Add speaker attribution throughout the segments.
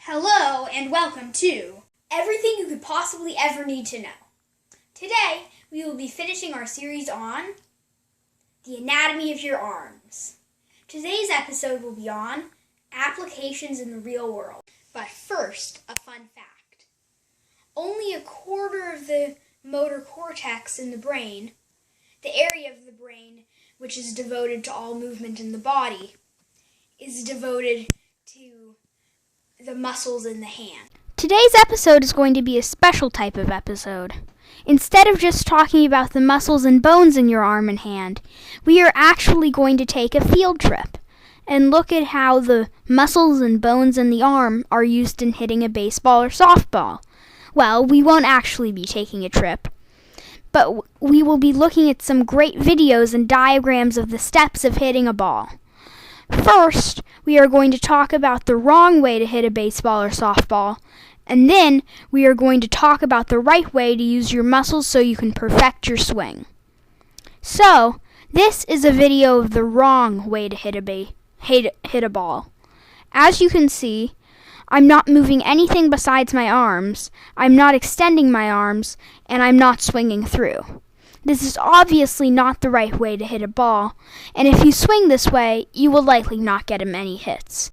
Speaker 1: Hello and welcome to Everything You Could Possibly Ever Need to Know. Today, we will be finishing our series on the anatomy of your arms. Today's episode will be on applications in the real world. But first, a fun fact. Only a quarter of the motor cortex in the brain, the area of the brain which is devoted to all movement in the body, is devoted to the muscles in the hand. Today's episode is going to be a special type of episode. Instead of just talking about the muscles and bones in your arm and hand, we are actually going to take a field trip and look at how the muscles and bones in the arm are used in hitting a baseball or softball. Well, we won't actually be taking a trip, but we will be looking at some great videos and diagrams of the steps of hitting a ball. First, we are going to talk about the wrong way to hit a baseball or softball, and then we are going to talk about the right way to use your muscles so you can perfect your swing. So, this is a video of the wrong way to hit a ball. As you can see, I'm not moving anything besides my arms, I'm not extending my arms, and I'm not swinging through. This is obviously not the right way to hit a ball, and if you swing this way, you will likely not get many hits.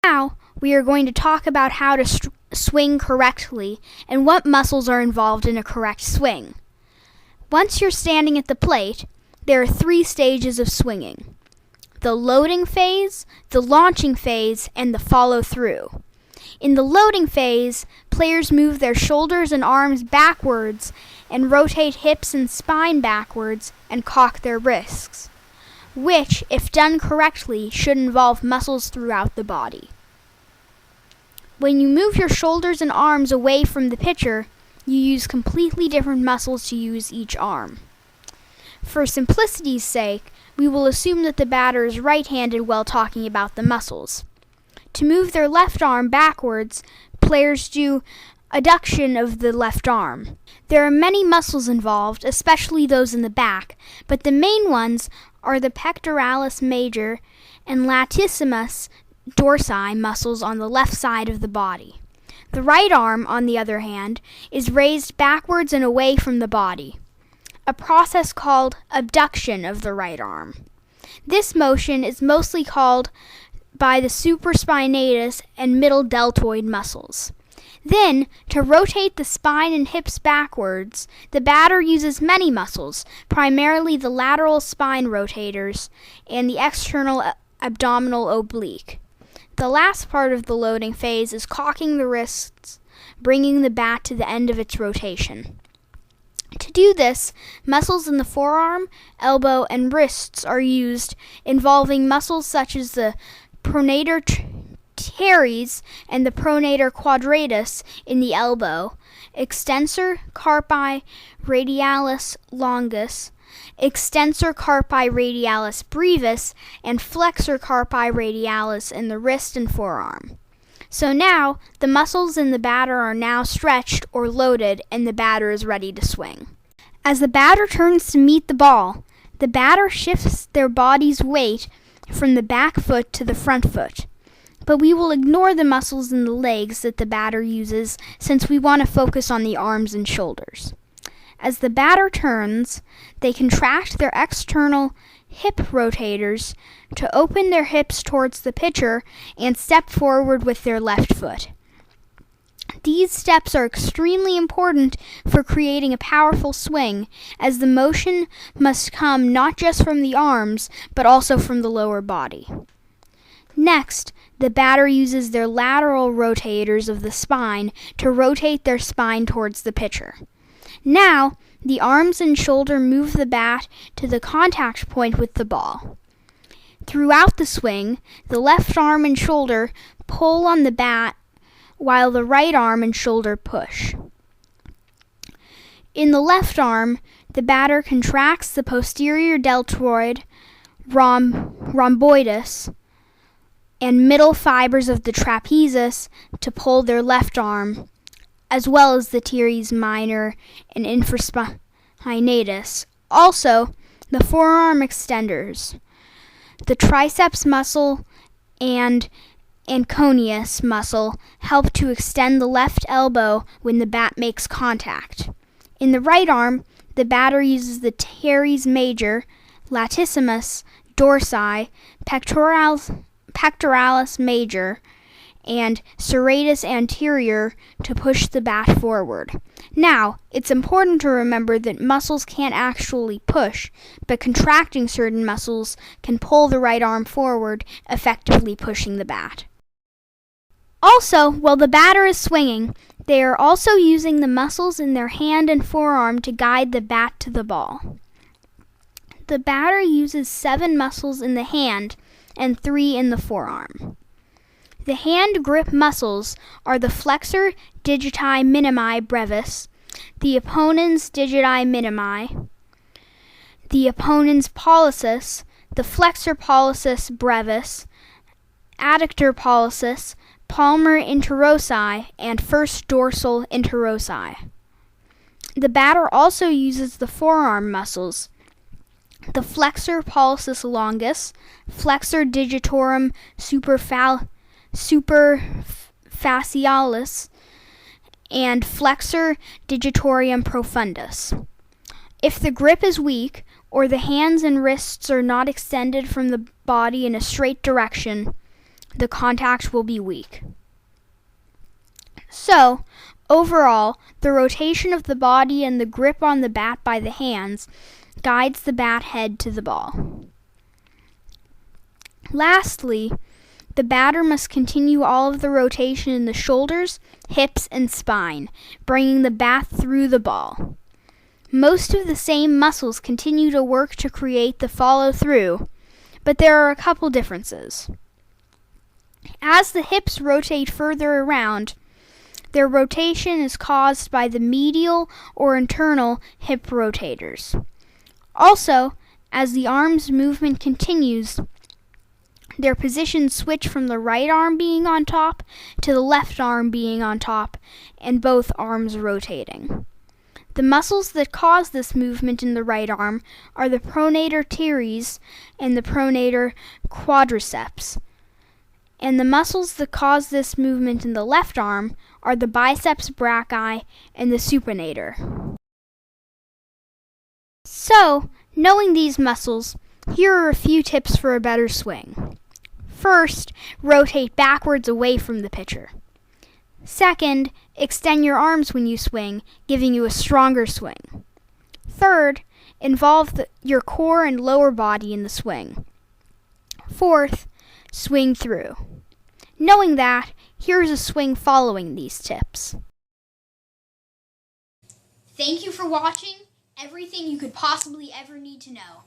Speaker 1: Now, we are going to talk about how to swing correctly and what muscles are involved in a correct swing. Once you're standing at the plate, there are 3 stages of swinging: the loading phase, the launching phase, and the follow-through. In the loading phase, players move their shoulders and arms backwards and rotate hips and spine backwards and cock their wrists, which, if done correctly, should involve muscles throughout the body. When you move your shoulders and arms away from the pitcher, you use completely different muscles to use each arm. For simplicity's sake, we will assume that the batter is right-handed while talking about the muscles. To move their left arm backwards, players do adduction of the left arm. There are many muscles involved, especially those in the back, but the main ones are the pectoralis major and latissimus dorsi muscles on the left side of the body. The right arm, on the other hand, is raised backwards and away from the body, a process called abduction of the right arm. This motion is mostly called by the supraspinatus and middle deltoid muscles. Then, to rotate the spine and hips backwards, the batter uses many muscles, primarily the lateral spine rotators and the external abdominal oblique. The last part of the loading phase is cocking the wrists, bringing the bat to the end of its rotation. To do this, muscles in the forearm, elbow, and wrists are used, involving muscles such as the pronator teres and the pronator quadratus in the elbow, extensor carpi radialis longus, extensor carpi radialis brevis, and flexor carpi radialis in the wrist and forearm. So now, the muscles in the batter are now stretched or loaded, and the batter is ready to swing. As the batter turns to meet the ball, the batter shifts their body's weight from the back foot to the front foot. But we will ignore the muscles in the legs that the batter uses since we want to focus on the arms and shoulders. As the batter turns, they contract their external hip rotators to open their hips towards the pitcher and step forward with their left foot. These steps are extremely important for creating a powerful swing, as the motion must come not just from the arms, but also from the lower body. Next, the batter uses their lateral rotators of the spine to rotate their spine towards the pitcher. Now, the arms and shoulder move the bat to the contact point with the ball. Throughout the swing, the left arm and shoulder pull on the bat while the right arm and shoulder push. In the left arm, the batter contracts the posterior deltoid, rhomboidus, and middle fibers of the trapezius to pull their left arm, as well as the teres minor and infraspinatus. Also, the forearm extenders, the triceps muscle, and
Speaker 2: anconeus muscle help to extend the left elbow when the bat makes contact. In the right arm, the batter uses the teres major, latissimus dorsi, pectoralis major, and serratus anterior to push the bat forward. Now, it's important to remember that muscles can't actually push, but contracting certain muscles can pull the right arm forward, effectively pushing the bat. Also, while the batter is swinging, they are also using the muscles in their hand and forearm to guide the bat to the ball. The batter uses 7 muscles in the hand and 3 in the forearm. The hand grip muscles are the flexor digiti minimi brevis, the opponens digiti minimi, the opponens pollicis, the flexor pollicis brevis, adductor pollicis, palmar interossei, and first dorsal interossei. The batter also uses the forearm muscles, the flexor pollicis longus, flexor digitorum superfacialis, and flexor digitorium profundus. If the grip is weak, or the hands and wrists are not extended from the body in a straight direction, the contact will be weak. So, overall, the rotation of the body and the grip on the bat by the hands guides the bat head to the ball. Lastly, the batter must continue all of the rotation in the shoulders, hips, and spine, bringing the bat through the ball. Most of the same muscles continue to work to create the follow-through, but there are a couple differences. As the hips rotate further around, their rotation is caused by the medial or internal hip rotators. Also, as the arm's movement continues, their positions switch from the right arm being on top to the left arm being on top, and both arms rotating. The muscles that cause this movement in the right arm are the pronator teres and the pronator quadriceps. And the muscles that cause this movement in the left arm are the biceps brachii and the supinator. So, knowing these muscles, here are a few tips for a better swing. First, rotate backwards away from the pitcher. Second, extend your arms when you swing, giving you a stronger swing. Third, involve your core and lower body in the swing. Fourth, swing through. Knowing that, here's a swing following these tips.
Speaker 1: Thank you for watching everything you could possibly ever need to know.